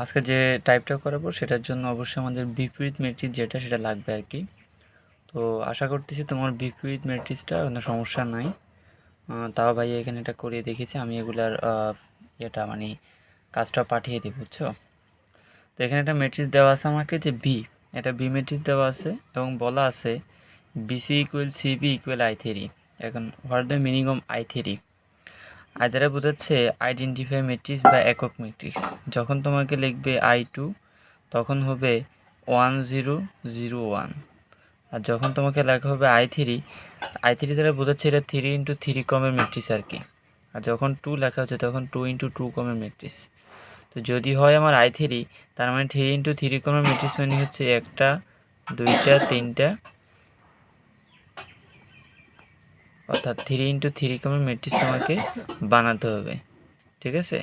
আজকে যে টাইপটা করাবো সেটার জন্য অবশ্যই আমাদের বিপরীত ম্যাট্রিক্স যেটা সেটা লাগবে আর কি। তো আশা করতেছি তোমার বিপরীত ম্যাট্রিক্সটা কোনো সমস্যা নাই। তাও ভাই এখানে এটা করিয়ে দেখেছি আমি, এগুলার ইয়েটা মানে কাজটা পাঠিয়ে দিই, বুঝছো? তো এখানে একটা ম্যাট্রিক্স দেওয়া আছে আমাকে, যে বি, এটা বি ম্যাট্রিক্স দেওয়া আছে এবং বলা আছে BC equal CB equal I three. এখন what the meaning of I three? I দ্বারা বোঝাচ্ছে আইডেন্টিফাই ম্যাট্রিক্স বা একক ম্যাট্রিক্স। যখন তোমাকে লিখবে আই টু তখন হবে 1001, আর যখন তোমাকে লেখা হবে আই থ্রি, আই থ্রি দ্বারা বোঝাচ্ছে এটা 3 × 3 ক্রমের ম্যাট্রিক্স আর কি। আর যখন 2 লেখা হচ্ছে তখন 2 × 2 ক্রমের ম্যাট্রিক্স। তো যদি হয় আমার আই থ্রি, তার মানে 3 × 3 ক্রমের ম্যাট্রিক্স মানে হচ্ছে একটা, দুইটা, তিনটা, অর্থাৎ 3 × 3 ক্রমের ম্যাট্রিক্স তোমাকে বানাতে হবে, ঠিক আছে?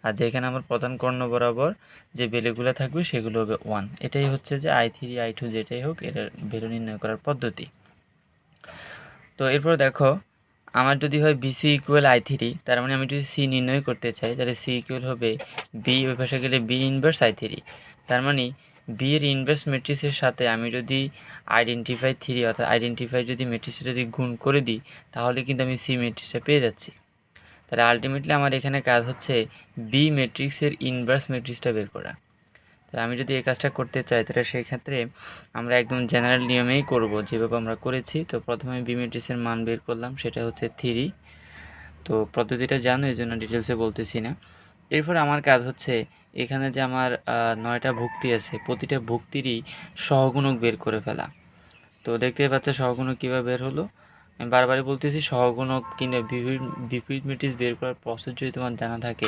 আর যেখানে আমার প্রধান কর্ণ বরাবর যে ভ্যালুগুলো থাকবে সেগুলো হবে 1। এটাই হচ্ছে যে আই থ্রি আই টু যেটাই হোক এটার ভ্যালু নির্ণয় করার পদ্ধতি। তো এরপর দেখো, আমার যদি হয় বিসি ইকুয়াল আই থ্রি, তার মানে আমি যদি সি নির্ণয় করতে চাই তাহলে সি ইকুয়াল হবে বি, ওই পাশে গেলে বি ইনভার্স আই থ্রি। তার মানে বি এর ইনভার্স ম্যাট্রিক্সের সাথে আমি যদি আইডেন্টিফাই থ্রি অর্থাৎ আইডেন্টিফাই যদি ম্যাট্রিক্সটা যদি গুণ করে দিই তাহলে কিন্তু আমি সি ম্যাট্রিক্সটা পেয়ে যাচ্ছি। তাহলে আলটিমেটলি আমার এখানে কাজ হচ্ছে বি ম্যাট্রিক্সের ইনভার্স ম্যাট্রিক্সটা বের করা। তাহলে আমি যদি এই কাজটা করতে চাই তাহলে সেই ক্ষেত্রে আমরা একদম জেনারেল নিয়মেই করব, যেভাবে আমরা করেছি। তো প্রথমে বি ম্যাট্রিক্সের মান বের করলাম, সেটা হচ্ছে থ্রি। তো পদ্ধতিটা জানো, এই জন্য ডিটেলসে বলতেছি না। এরপর আমার কাজ হচ্ছে এখানে যে আমার 9টা ভুক্তি আছে, প্রতিটা ভুক্তিরই সহগুণক বের করে ফেলা। তো দেখতেই পাচ্ছ সহগুণক কীভাবে বের হলো। আমি বারবারই বলতেছি সহগুণক কিংবা বিপরীত ম্যাট্রিক্স বের করার প্রসেস যদি তোমার জানা থাকে,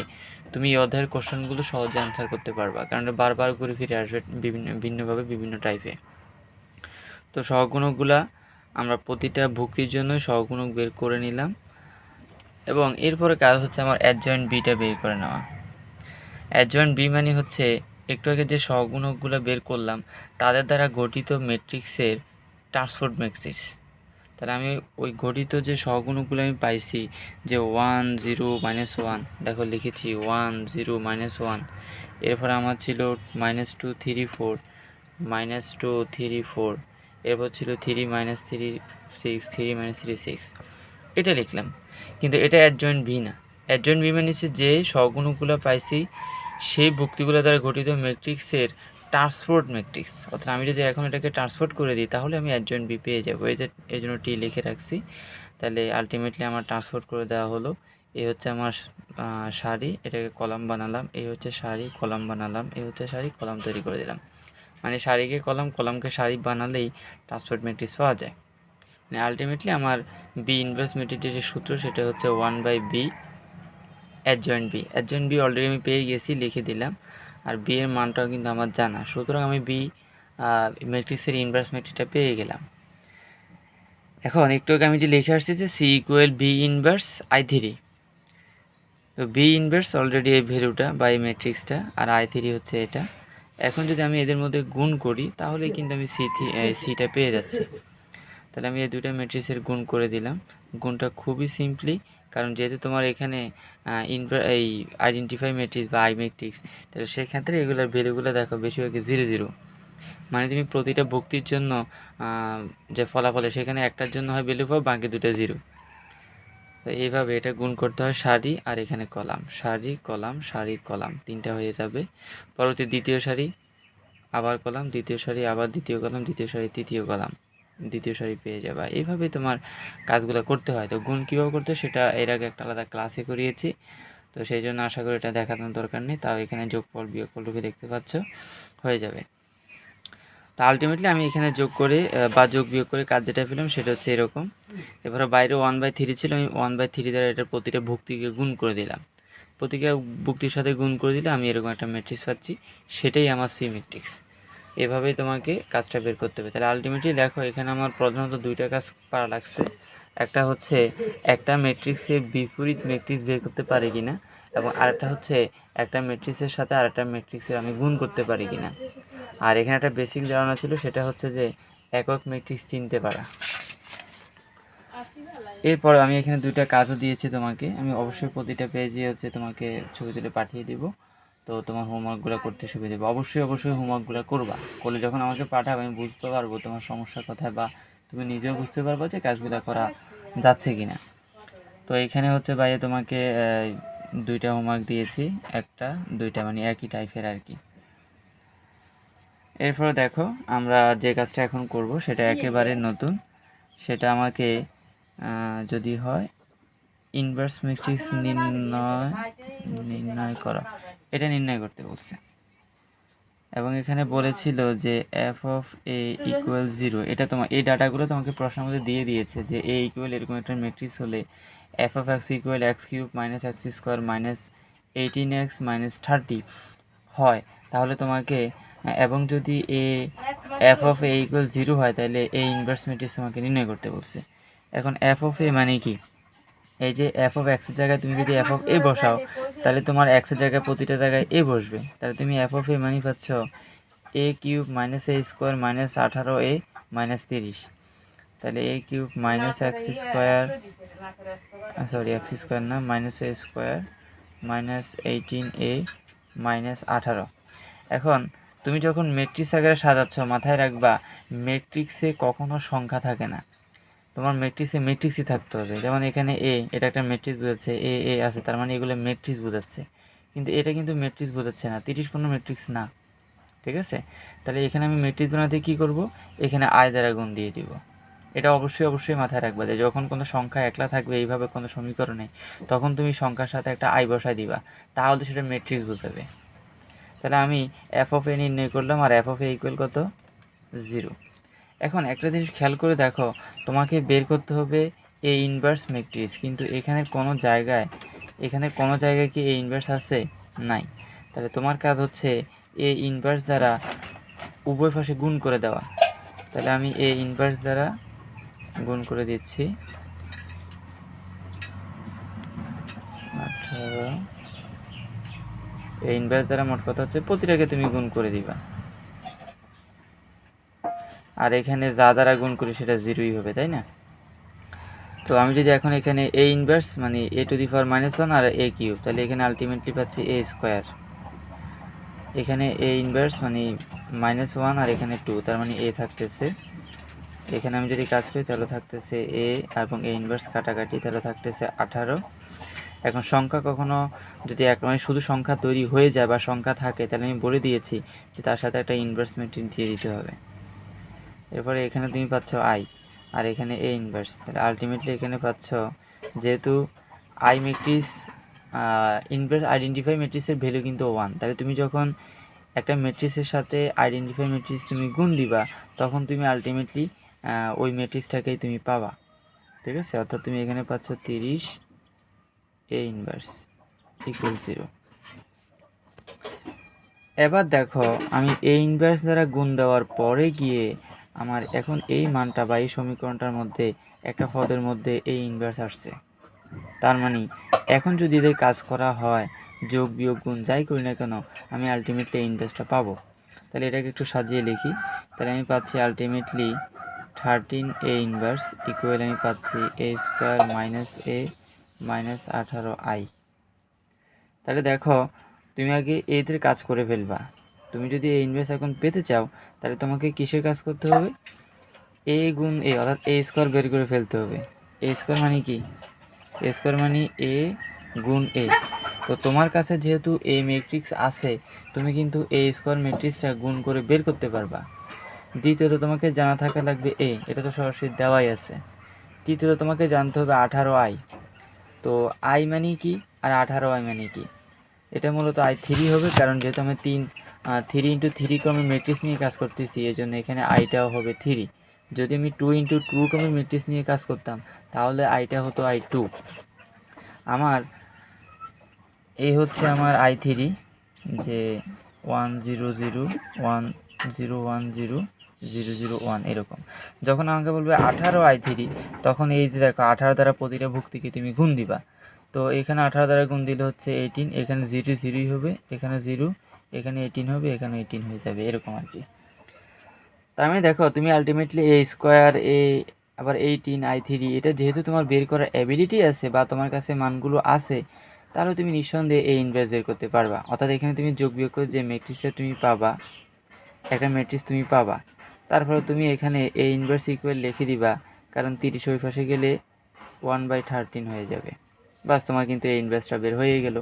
তুমি এই অধ্যায়ের কোশ্চেনগুলো সহজে অ্যান্সার করতে পারবা, কারণ এটা বারবার ঘুরে ফিরে আসবে ভিন্নভাবে বিভিন্ন টাইপে। তো সহগুণকগুলা আমরা প্রতিটা ভুক্তির জন্য সহগুণক বের করে নিলাম, এবং এরপরে কাজ হচ্ছে আমার অ্যাডজয়েন্ট বিটা বের করে নেওয়া। অ্যাডজয়েন্ট বি মানে হচ্ছে একটু আগে যে সহগুণকগুলো বের করলাম তাদের দ্বারা গঠিত ম্যাট্রিক্সের ট্রান্সপোর্ট ম্যাট্রিক্স। তাহলে আমি ওই গঠিত যে সহগুণকগুলো আমি পাইছি, যে 1 0 -1, দেখো লিখেছি 1 0 -1। এরপর আমার ছিল -2 3 4 -2 3 4, এরপর ছিল 3 -3 6 3 -3 6, এটা লিখলাম। কিন্তু এটা অ্যাডজয়েন্ট ভি না। অ্যাডজয়েন্ট ভি মানে হচ্ছে যে সহগুণকগুলো পাইছি সেই ভুক্তিগুলো দ্বারা গঠিত ম্যাট্রিক্সের ট্রান্সপোর্ট ম্যাট্রিক্স। অর্থাৎ আমি যদি এখন এটাকে ট্রান্সপোর্ট করে দিই তাহলে আমি অ্যাডজয়েন্ট বি পেয়ে যাবো। এই জন্য টি লিখে রাখছি। তাহলে আলটিমেটলি আমার ট্রান্সপোর্ট করে দেওয়া হলো। এই হচ্ছে আমার সারি, এটাকে কলাম বানালাম, এই হচ্ছে সারি, কলাম বানালাম, এই হচ্ছে সারি, কলাম তৈরি করে দিলাম। মানে সারিকে কলাম, কলামকে সারি বানালেই ট্রান্সপোর্ট ম্যাট্রিক্স পাওয়া যায়। মানে আলটিমেটলি আমার বি ইনভার্স ম্যাট্রিক্সের যে সূত্র সেটা হচ্ছে 1/b adjoint B. Adjoint B already আমি পেয়ে গেছি, লিখে দিলাম। আর বি এর মানটাও কিন্তু আমার জানা, সুতরাং আমি বি ম্যাট্রিক্সের ইনভার্স ম্যাট্রিক্সটা পেয়ে গেলাম। এখন একটু আগে আমি যে লিখে আসছি যে C equal B inverse I three. তো বি ইনভার্স অলরেডি এই ভ্যালুটা বা এই ম্যাট্রিক্সটা, আর আই থ্রি হচ্ছে এটা। এখন যদি আমি এদের মধ্যে গুণ করি তাহলে কিন্তু আমি সিটা পেয়ে যাচ্ছি। তাহলে আমি এই দুইটা ম্যাট্রিক্সের গুণ করে দিলাম। গুণটা খুবই সিম্পলি, কারণ যেহেতু তোমার এখানে এই আইডেন্টিফাই ম্যাট্রিক্স বা আই ম্যাট্রিক্স, তাহলে সেক্ষেত্রে এগুলোর ভ্যালুগুলো দেখো বেশিরভাগই 0 0। মানে তুমি প্রতিটা ভুক্তির জন্য যে ফলাফলে সেখানে একটার জন্য হয় ভ্যালু পাও, বাকি দুটো 0। তো এইভাবে এটা গুণ করতে হয় সারি আর এখানে কলাম, সারি কলাম সারি কলাম, তিনটা হয়ে যাবে। পরবর্তী দ্বিতীয় সারি আবার কলাম, দ্বিতীয় সারি আবার দ্বিতীয় কলাম, দ্বিতীয় সারি তৃতীয় কলাম, দ্বিতীয় সারি পেয়ে যাবা। এইভাবে তোমার কাজগুলো করতে হয়। তো গুণ কীভাবে করতে হয় সেটা এর আগে একটা আলাদা ক্লাসে করিয়েছি, তো সেই জন্য আশা করি এটা দেখানোর দরকার নেই। তাও এখানে যোগফল বিয়োগফল রূপে দেখতে পাচ্ছ, হয়ে যাবে। তো আলটিমেটলি আমি এখানে যোগ করে বা যোগ বিয়োগ করে কাজ যেটা পেলাম সেটা হচ্ছে এরকম। এবারে বাইরে 1/3 ছিল, আমি 1/3 দ্বারা এটার প্রতিটা ভুক্তিকে গুণ করে দিলাম। প্রতিটা ভুক্তির সাথে গুণ করে দিলে আমি এরকম একটা ম্যাট্রিক্স পাচ্ছি, সেটাই আমার সি ম্যাট্রিক্স। এভাবেই তোমাকে কাজটা বের করতে হবে। তাহলে আলটিমেটলি দেখো এখানে আমার প্রধানত দুইটা কাজ পারা লাগছে। একটা হচ্ছে একটা ম্যাট্রিক্সের বিপরীত ম্যাট্রিক্স বের করতে পারি কিনা, এবং আরেকটা হচ্ছে একটা ম্যাট্রিক্সের সাথে আরেকটা ম্যাট্রিক্সের আমি গুণ করতে পারি কিনা। আর এখানে একটা বেসিক ধারণা ছিল, সেটা হচ্ছে যে একক ম্যাট্রিক্স চিনতে পারা। এরপর আমি এখানে দুইটা কাজও দিয়েছি তোমাকে, আমি অবশ্যই প্রতিটা পেজে হচ্ছে তোমাকে ছবি তুলে পাঠিয়ে দিব। তো তোমার হোমওয়ার্কগুলো করতে সুবিধা হবে। অবশ্যই হোমওয়ার্কগুলো করবা, করলে যখন আমাকে পাঠাবে আমি বুঝতে পারবো তোমার সমস্যা কোথায়, বা তুমি নিজেও বুঝতে পারবো যে কাজগুলো করা যাচ্ছে কি না। তো এইখানে হচ্ছে ভাইয়া তোমাকে 2টা হোমওয়ার্ক দিয়েছি, 1টা 2টা মানে একই টাইপের আর কি। এরপরে দেখো আমরা যে কাজটা এখন করব সেটা একেবারে নতুন। সেটা আমাকে যদি হয় ইনভার্স ম্যাট্রিক্স নির্ণয় করা, এটা নির্ণয় করতে বলছে। এবং এখানে বলেছিল যে এফ অফ এ ইকুয়াল 0, এটা তোমার এই ডাটাগুলো তোমাকে প্রশ্নের মধ্যে দিয়ে দিয়েছে যে এ ইকুয়াল এরকম একটা ম্যাট্রিক্স হলে F of x equal x cube minus x square minus 18x minus 30 হয়, তাহলে তোমাকে এবং যদি এফ অফ এ ইকুয়াল 0 হয় তাহলে এ ইনভার্স ম্যাট্রিক্স তোমাকে নির্ণয় করতে বলছে। এখন এফ অফ এ মানে কি, এই যে এফ অফ এক্সের জায়গায় তুমি যদি এফ অফ এ বসাও তাহলে তোমার এক্সের জায়গায় প্রতিটা জায়গায় এ বসবে, তাহলে তুমি এফ অফ এ মানে পাচ্ছ A cube minus A square minus 18a minus 30, তাহলে A cube minus x square x square না minus A square minus 18a minus 18। এখন তুমি যখন ম্যাট্রিক্স আকারে সাজাচ্ছ মাথায় রাখবা ম্যাট্রিক্সে কখনো সংখ্যা থাকে না, তোমার ম্যাট্রিক্সই থাকতে হবে। যেমন এখানে এটা একটা ম্যাট্রিক্স বোঝাচ্ছে, এ আছে, তার মানে এগুলো ম্যাট্রিক্স বোঝাচ্ছে, কিন্তু এটা কিন্তু ম্যাট্রিক্স বোঝাচ্ছে না, 30 কোনো ম্যাট্রিক্স না, ঠিক আছে। তাহলে এখানে আমি ম্যাট্রিক্স বানাতে কী করব, এখানে আই দ্বারা গুণ দিয়ে দিব। এটা অবশ্যই মাথায় রাখবা যে যখন কোনো সংখ্যা একলা থাকবে এইভাবে কোনো সমীকরণে, তখন তুমি সংখ্যার সাথে একটা আই বসায় দিবা, তাহলে সেটা ম্যাট্রিক্স বোঝাবে। তাহলে আমি এফ অফ এ নির্ণয় করলাম, আর এফ অফ এ ইকুয়াল কত, 0। এখন একটা জিনিস খেয়াল করে দেখো, তোমাকে বের করতে হবে এ ইনভার্স ম্যাট্রিক্স, কিন্তু এখানে কোনো জায়গায় কি এ ইনভার্স আছে, নাই। তাহলে তোমার কাজ হচ্ছে এ ইনভার্স দ্বারা উভয় পাশে গুণ করে দেওয়া। তাহলে আমি এ ইনভার্স দ্বারা গুণ করে দিচ্ছি 18। এ ইনভার্স দ্বারা মোট কথা হচ্ছে প্রতিটাকে তুমি গুণ করে দিবা, আর এখানে যা দ্বারা গুণ করি সেটা 0ই হবে, তাই না। তো আমি যদি এখন এখানে এ ইনভার্স মানে এ to the power -1 R A cube, তাহলে এখানে আলটিমেটলি পাচ্ছি এ স্কোয়ার, এখানে এ ইনভার্স মানে -1 আর এখানে 2, তার মানে এ থাকতেছে। এখানে আমি যদি কাজ করি তাহলে থাকতেছে এ এবং এ ইনভার্স কাটাকাটি, তাহলে থাকতেছে 18। এখন সংখ্যা কখনো যদি মানে শুধু সংখ্যা তৈরি হয়ে যায় বা সংখ্যা থাকে, তাহলে আমি বলে দিয়েছি যে তার সাথে একটা ইনভার্স ম্যাট্রিক্স দিয়ে দিতে হবে। এরপরে এখানে তুমি পাচ্ছ আই, আর এখানে এ ইনভার্স, তাহলে আলটিমেটলি এখানে পাচ্ছ যেহেতু আই ম্যাট্রিক্স ইনভার্স আইডেন্টিফাই ম্যাট্রিক্সের ভ্যালু কিন্তু 1, তাহলে তুমি যখন একটা ম্যাট্রিক্সের সাথে আইডেন্টিফাই ম্যাট্রিক্স তুমি গুণ দিবা, তখন তুমি আলটিমেটলি ওই ম্যাট্রিক্সটাকেই তুমি পাবা, ঠিক আছে। অর্থাৎ তুমি এখানে পাচ্ছ 30 এ ইনভার্স ইকুয়াল 0। এবার দেখো আমি এ ইনভার্স দ্বারা গুণ দেওয়ার পরে গিয়ে আমার এখন এই মানটা বা এই সমীকরণটার মধ্যে একটা পদের মধ্যে এ ইনভার্স আসছে, তার মানে এখন যদি এদের কাজ করা হয় যোগ বিয়োগ গুণ যাই করি না কেন, আমি আলটিমেটলি এই ইনভার্সটা পাবো। তাহলে এটাকে একটু সাজিয়ে লিখি, তাহলে আমি পাচ্ছি আলটিমেটলি 13 এ ইনভার্স ইকুয়াল আমি পাচ্ছি এ স্কোয়ার মাইনাস এ মাইনাস 18i। তাহলে দেখো তুমি আগে এদের কাজ করে ফেলবা। তুমি যদি এ ইনভার্স এখন পেতে চাও তাহলে তোমাকে কিসের কাজ করতে হবে, এ গুণ এ, অর্থাৎ এ স্কোয়ার বের করে ফেলতে হবে। এ স্কোয়ার মানে কি, এ স্কোয়ার মানে এ গুণ এ। তো তোমার কাছে যেহেতু এ ম্যাট্রিক্স আছে, তুমি কিন্তু এ স্কোয়ার ম্যাট্রিক্সটা গুণ করে বের করতে পারবা। দ্বিতীয়ত তোমাকে জানা থাকা লাগবে এটা তো সরাসরি দেওয়াই আছে। তৃতীয়ত তোমাকে জানতে হবে 18i। তো আই মানে কি আর 18i মানে কি, এটা মূলত i3 হবে, কারণ যেহেতু আমি 3 × 3 ক্রমের ম্যাট্রিক্স নিয়ে কাজ করতেছি, এই জন্য এখানে আইটাও হবে 3। যদি আমি 2 × 2 ক্রমের ম্যাট্রিক্স নিয়ে কাজ করতাম তাহলে আইটা হতো i2। আমার এই হচ্ছে আমার i3, যে 1 0 0 1 0 1 0 0 0 1 এরকম। যখন আমাকে বলবে 18i3, তখন এই যে দেখো 18 দ্বারা প্রতিটা ভুক্তিকে তুমি গুণ দিবা। তো এখানে 18 দ্বারা গুণ দিলে হচ্ছে 18, এখানে 0 0ই হবে, এখানে 0, এখানে 18 হবে, এখানে 18 হয়ে যাবে, এরকম আর কি। তার মানে দেখো তুমি আলটিমেটলি এ স্কোয়ার আবার 18 i3, এটা যেহেতু তোমার বের করার অ্যাবিলিটি আছে বা তোমার কাছে মানগুলো আছে, তাহলে তুমি নিঃসন্দেহে এই ইনভার্স বের করতে পারবা। অর্থাৎ এখানে তুমি যোগ বিয়োগ করে যে ম্যাট্রিক্সটা তুমি পাবা, একটা ম্যাট্রিক্স তুমি পাবা, তারপরে তুমি এখানে এই ইনভার্স ইকুয়াল লিখে দিবা, কারণ 30 ওই পাশে গেলে 1/13 হয়ে যাবে। বাস, তোমার কিন্তু এই ইনভার্সটা বের হয়ে গেল।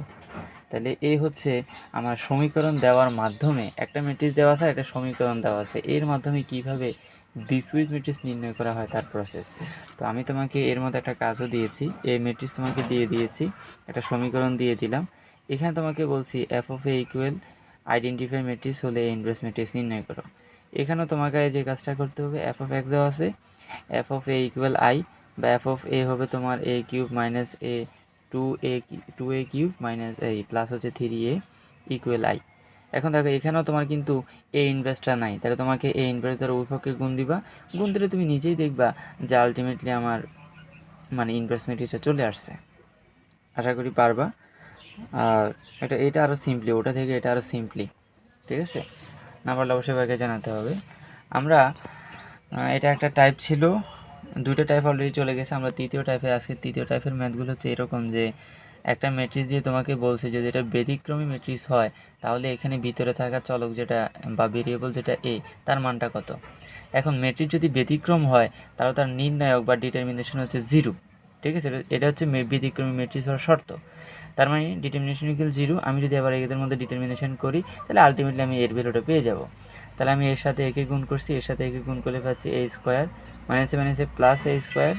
তাহলে এই হচ্ছে আমার সমীকরণ দেওয়ার মাধ্যমে, একটা ম্যাট্রিক্স দেওয়া আছে, একটা সমীকরণ দেওয়া আছে, এর মাধ্যমে কিভাবে বিপরীত ম্যাট্রিক্স নির্ণয় করা হয় তার প্রসেস। তো আমি তোমাকে এর মধ্যে একটা কাজও দিয়েছি, এই ম্যাট্রিক্স তোমাকে দিয়ে দিয়েছি, একটা সমীকরণ দিয়ে দিলাম। এখানে তোমাকে বলছি F of A equal identify matrix হলে ইনভার্স ম্যাট্রিক্স নির্ণয় করো। এখানেও তোমাকে যে কাজটা করতে হবে, এফ অফ এক্স দেওয়া আছে, F of A equal I, বা এফ অফ এ হবে তোমার এ কিউব মাইনাস এ 2a কিউব মাইনাস এই প্লাস হচ্ছে 3a ইকুয়াল আই। এখন দেখো এখানেও তোমার কিন্তু এ ইনভার্সটা নাই, তাহলে তোমাকে এ ইনভার্স দ্বারা উভয় পক্ষে গুণ দিবা। গুণ দিলে তুমি নিজেই দেখবা যে আলটিমেটলি আমার মানে ইনভার্স ম্যাট্রিক্সটা চলে আসছে। আশা করি পারবা। আর এটা আরও সিম্পলি, ওটা থেকে এটা আরও সিম্পলি, ঠিক আছে? না পারলে অবশ্যই ভাইকে জানাতে হবে। আমরা এটা একটা টাইপ ছিল, দুটো টাইপ অলরেডি চলে গেছে, আমরা তৃতীয় টাইপে, আজকে তৃতীয় টাইপের ম্যাথগুলো হচ্ছে এরকম যে একটা ম্যাট্রিক্স দিয়ে তোমাকে বলছে যদি এটা ব্যতিক্রমী ম্যাট্রিক্স হয় তাহলে এখানে ভিতরে থাকা চলক যেটা বা ভেরিয়েবল যেটা এ, তার মানটা কত। এখন ম্যাট্রিক্স যদি ব্যতিক্রম হয় তাহলে তার নির্ণায়ক বা ডিটারমিনেশন হচ্ছে 0, ঠিক আছে? এটা হচ্ছে ব্যতিক্রমী ম্যাট্রিক্স হওয়ার শর্ত। তার মানে ডিটারমিনেশন ইকুয়াল 0। আমি যদি আবার এদের মধ্যে ডিটারমিনেশন করি তাহলে আলটিমেটলি আমি এর ভ্যালুটা পেয়ে যাব। তাহলে আমি এর সাথে একে গুণ করছি, এর সাথে একে গুণ করলে পাচ্ছি এ স্কোয়ার মাইনাসে মাইনাসে প্লাস এ স্কোয়ার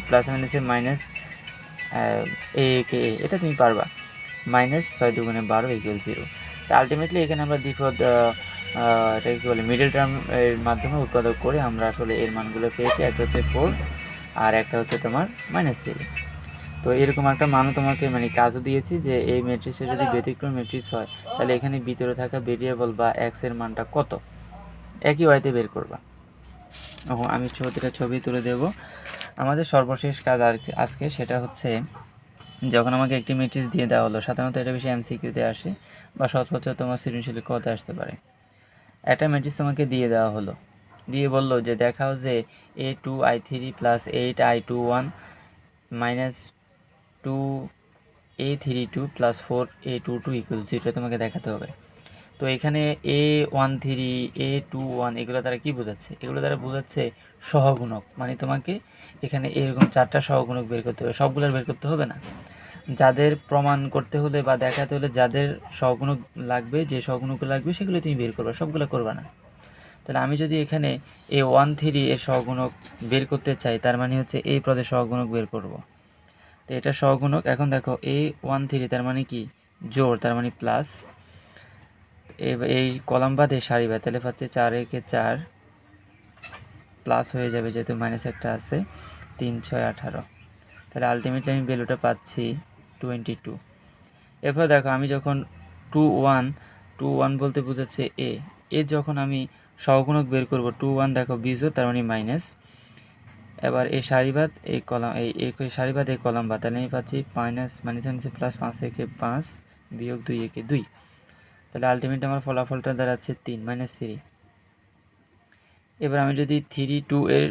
প্লাস মাইনাসে মাইনাস এ কে এ, এটা তুমি পারবা। মাইনাস 6 দুগুণে 12 ইকুয়াল 0। তা আলটিমেটলি এখানে আমরা দ্বিপদ এটাকে কী বলে মিডল টার্ম এর মাধ্যমে উৎপাদক করে আমরা আসলে এর মানগুলো পেয়েছি। একটা হচ্ছে 4 আর একটা হচ্ছে তোমার -3। তো এরকম একটা মানও তোমাকে মানে কাজও দিয়েছি যে এই ম্যাট্রিক্সের যদি ব্যতিক্রম ম্যাট্রিক্স হয় তাহলে এখানে ভিতরে থাকা ভেরিয়েবল বা এক্স এর মানটা কত, একই ওয়াইতে বের করবা। আমি ছবি তুলে দেব। আমাদের সর্বশেষ কাজ আজকে সেটা হচ্ছে, যখন আমাকে একটি ম্যাট্রিক্স দিয়ে দেওয়া হলো, সাধারণত এটা বেশি এমসিকিউতে আসে বা সর্বোচ্চ তোমার সৃজনশীল কতে আসতে পারে। একটা ম্যাট্রিক্স তোমাকে দিয়ে দেওয়া হলো, দিয়ে বললো যে দেখাও যে a2i3 plus 8i21 minus 2a32 plus 4a22 equal 0 তোমাকে দেখাতে হবে। তো এখানে a13 a21 এগুলো দ্বারা কি বোঝাচ্ছে? এগুলো দ্বারা বোঝাচ্ছে সহগুণক, মানে তোমাকে এখানে এরকম 4টা সহগুণক বের করতে হবে, সবগুলোর বের করতে হবে না। যাদের প্রমাণ করতে হলে বা দেখাতে হলে যাদের সহগুণক লাগবে, যে সহগুণকগুলো লাগবে সেগুলো তুমি বের করবে, সবগুলো করবে না। তাহলে আমি যদি এখানে a13 এর সহগুণক বের করতে চাই, তার মানে হচ্ছে এই পদের সহগুণক বের করব। তো এটা সহগুণক। এখন দেখো a13 তার মানে কি জোড়, তার মানে প্লাস, এই কলাম বাদে সারি বাদ, তাহলে পাচ্ছে 4 একে 4 প্লাস হয়ে যাবে যেহেতু মাইনাস একটা আছে, 3 6 18। তাহলে আলটিমেটলি আমি ভ্যালুটা পাচ্ছি 22। এরপর দেখো আমি যখন 21 বলতে বোঝাচ্ছে এ যখন আমি সহগুণক বের করব 21, দেখো বিজোড় তার মানে মাইনাস। এবার এই সারিবাদ এই কলাম এই সারিবাদ এই কলাম বাদ, তাহলে আমি পাচ্ছি মাইনাস মাইনাসে প্লাস 5 একে 5 বিয়োগ 2 একে 2। তাহলে আলটিমেট আমার ফলাফলটা দাঁড়াচ্ছে 3 -3। এবার আমি যদি 3 2 এর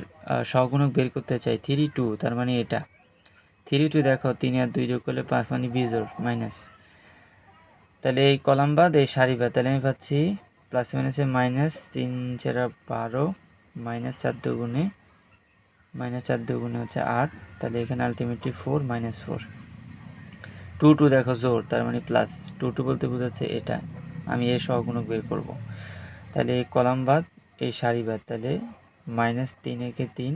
সহগুণক বের করতে চাই, 3 2 তার মানে এটা 3 2 দেখো 3 আর 2 যোগ করলে 5 মানে বিজোড় মাইনাস। তাহলে এই কলাম বাদ এই সারি বাদ, তাহলে আমি পাচ্ছি প্লাস মাইনাসে মাইনাস 3 4 12 -4 দুগুণে হচ্ছে 8। তাহলে এখানে আলটিমেটলি 4 -4। 2 2 দেখো জোর, তার মানে প্লাস, 2 2 বলতে বোঝাচ্ছে এটা। আমি এর সহগুণক বের করব। তাহলে এই কলাম বাদ এই সারি বাদ, তাহলে -3 একে 3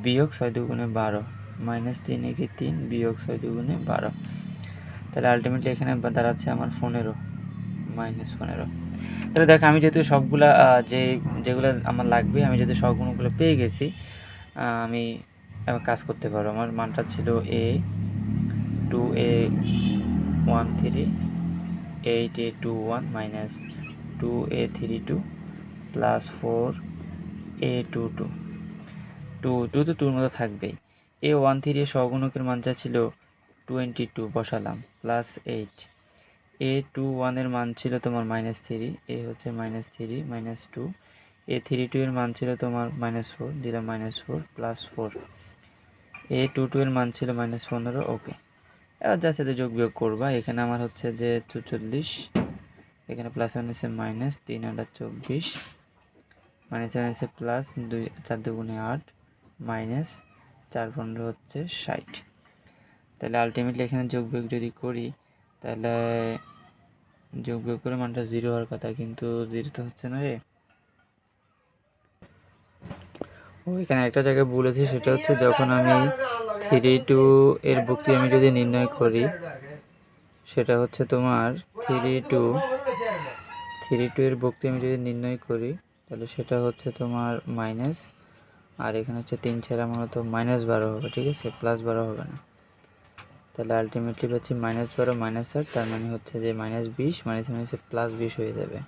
বিয়োগ 6 দুগুণে 12 -3 একে 3 বিয়োগ 6 দুগুণে 12। তাহলে আলটিমেটলি এখানে দাঁড়াচ্ছে আমার 15 -15। তাহলে দেখো আমি যেহেতু সবগুলা যেগুলো আমার লাগবে, আমি যেহেতু সহগুণকগুলো পেয়ে গেছি, আমি এবার কাজ করতে পারবো। আমার মানটা ছিল a2a13 8a21 minus 2a32 plus 4a22। 2 তো 2-র মতো থাকবেই। a13 এর সহগুণকের মানটা ছিল 22 বসালাম, প্লাস 8। a21 এর মান ছিল তোমার -3, এ হচ্ছে -3 -2। a32 এর মান ছিল তোমার -4, দিলাম -4 প্লাস 4। a22 এর মান ছিল -15, ওকে। এবার যার সাথে যোগ বিয়োগ করবা। এখানে আমার হচ্ছে যে 44, এখানে প্লাস আছে মাইনাস 3 আর 24, মাইনাস আছে প্লাস 2 4 2 8 মাইনাস 4 15 হচ্ছে 60। তাহলে আলটিমেটলি এখানে যোগ বিয়োগ যদি করি তাহলে যোগ বিয়োগ করে মানটা 0 হওয়ার কথা, কিন্তু 0 তো হচ্ছে না রে। এখানে একটা জায়গায় বলেছি, সেটা হচ্ছে যখন আমি 3 এর ভুক্তি আমি যদি নির্ণয় করি, সেটা হচ্ছে তোমার 3 এর ভুক্তি আমি যদি নির্ণয় করি তাহলে সেটা হচ্ছে তোমার মাইনাস, আর এখানে হচ্ছে 3 ছাড়া মূলত -12 হবে, ঠিক আছে, +12 হবে না। তাহলে আলটিমেটলি পাচ্ছি -12 -8, তার মানে হচ্ছে যে -20, মাইনাসে +20 হয়ে যাবে।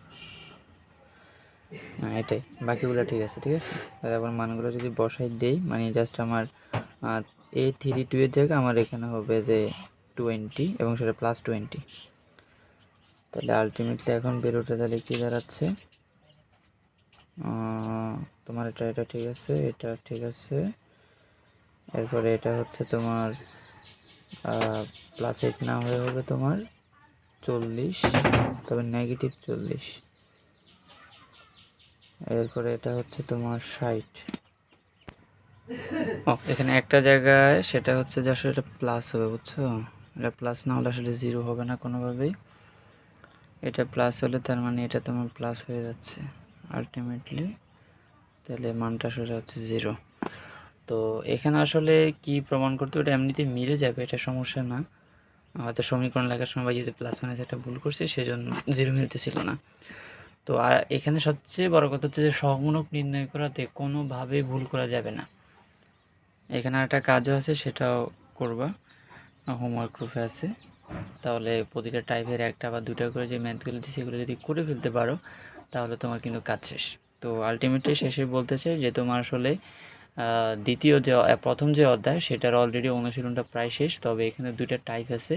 এটাই, বাকিগুলো ঠিক আছে। ঠিক আছে, তাহলে আবার মানগুলো যদি বসাই দেই, মানে জাস্ট আমার A32 এর জায়গায় আমার এখানে হবে যে 20 এবং সেটা +20। তাহলে আলটিমেটলি এখন বেরোটা তাহলে কী দাঁড়াচ্ছে, তোমার এটা ঠিক আছে, এটা ঠিক আছে, এরপরে এটা হচ্ছে তোমার +8 না হয়ে হবে তোমার 40, তবে -40। এরপরে এটা হচ্ছে তোমার 60। এখানে একটা জায়গায় সেটা হচ্ছে যে আসলে এটা প্লাস হবে, বুঝছো, এটা প্লাস না হলে আসলে 0 হবে না কোনোভাবেই। এটা প্লাস হলে তার মানে এটা তোমার প্লাস হয়ে যাচ্ছে আলটিমেটলি, তাহলে মানটা আসলে হচ্ছে 0। তো এখানে আসলে কি প্রমাণ করতে, ওটা এমনিতে মিলে যাবে, এটা সমস্যা না। হয়তো সমীকরণ লেখার সময় বা যদি প্লাস মাইনাস একটা ভুল করছে সেজন্য 0 মিলতেছিল না। তো এখানে সবচেয়ে বড় কথা হচ্ছে যে সহগুণক নির্ণয় করাতে কোনোভাবেই ভুল করা যাবে না। এখানে একটা কাজও আছে, সেটাও করবা, হোমওয়ার্ক রূপে আছে। তাহলে প্রতিটা টাইপের একটা বা দুটা করে যে ম্যাথগুলো দিচ্ছে সেগুলো যদি করে ফেলতে পারো তাহলে তোমার কিন্তু কাজ শেষ। তো আলটিমেটলি শেষে বলতে চাই যে তোমার আসলে প্রথম যে অধ্যায় সেটার অলরেডি অনুশীলনটা প্রায় শেষ, তবে এখানে দুইটা টাইপ আছে,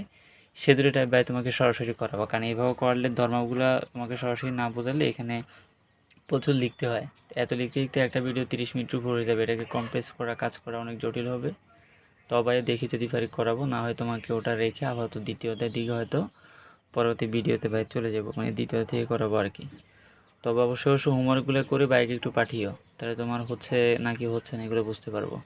সে দুটো টাইপ বাই তোমাকে সরাসরি করাবো, কারণ এইভাবে করলে ধর্মগুলো তোমাকে সরাসরি না বোঝালে এখানে প্রচুর লিখতে হয়। এত লিখতে লিখতে একটা ভিডিও 30 মিনিট উপর হয়ে যাবে, এটাকে কম্প্রেস করা কাজ করা অনেক জটিল হবে। তবে দেখি যদি পারি করাবো, না হয় তোমাকে ওটা রেখে আবার তো দ্বিতীয় অধ্যায় দিকে হয়তো পরবর্তী ভিডিওতে বাইরে চলে যাব, মানে দ্বিতীয় থেকে করাবো আর কি। তবে অবশ্যই হোমওয়ার্কগুলো করে বাইকে একটু পাঠিও, তাহলে তোমার হচ্ছে নাকি হচ্ছে না এগুলো বুঝতে পারবো।